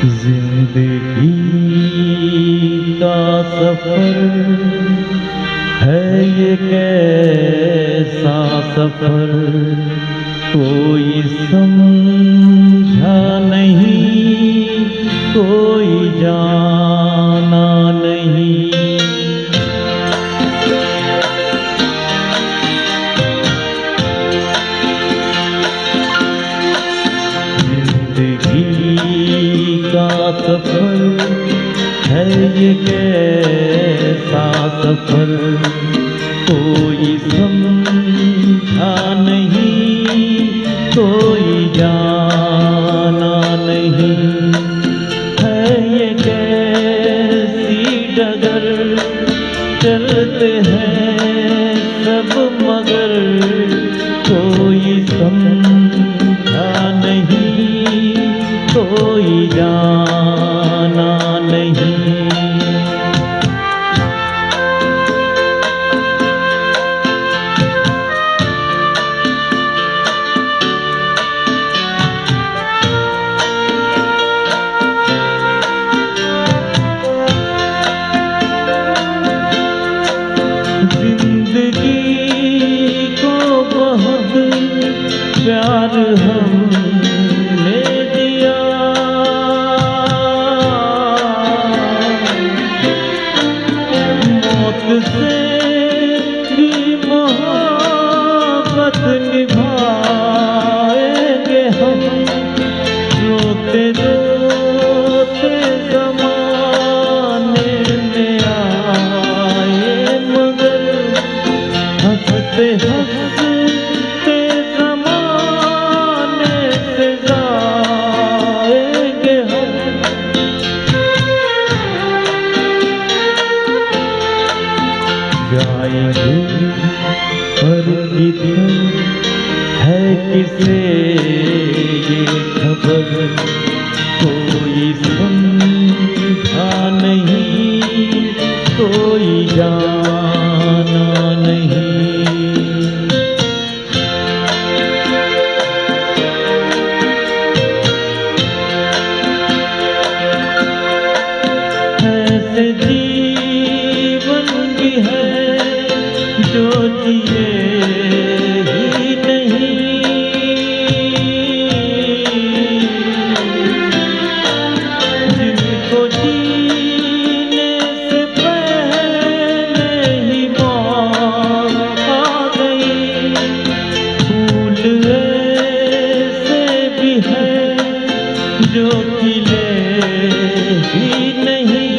जिंदगी का सफर है ये कैसा सफर, कोई समझा नहीं, कोई जाना नहीं। का सफर है ये कैसा सफर, कोई समझा नहीं, कोई जाना नहीं। है ये कैसी डगर, चलते हैं सब मगर, कोई समझा नहीं, कोई जाना नहीं। जिंदगी को बहुत प्यार हमने दिया, मौत से भी मोहब्बत निभाएंगे हम। रोते रोते ज़माने में आए मगर, हंसते हंसते ज़माने से जाएंगे हम। जाएंगे पर किधर है किसे ये खबर, कोई समझा नहीं, कोई जाना नहीं। ऐसे जीवन भी है जो जिए ही नहीं, जिनको जीने से पहले ही मौत आ गई। फूल ऐसे भी है जो खिले ही नहीं,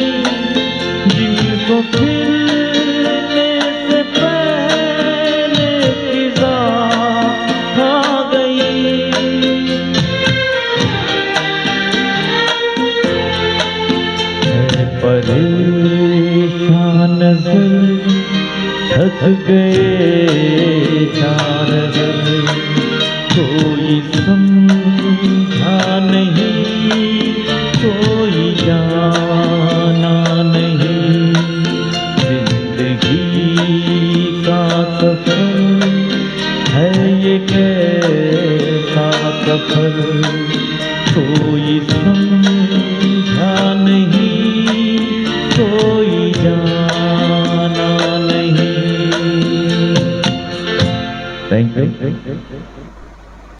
जिनको खिलने से पहले फिजा खा गई। है परेशान नज़र, थक गए चार नज़र, कोई समझा नहीं, कोई जाना नहीं। जिंदगी का सफर है ये कैसा सफर, कोई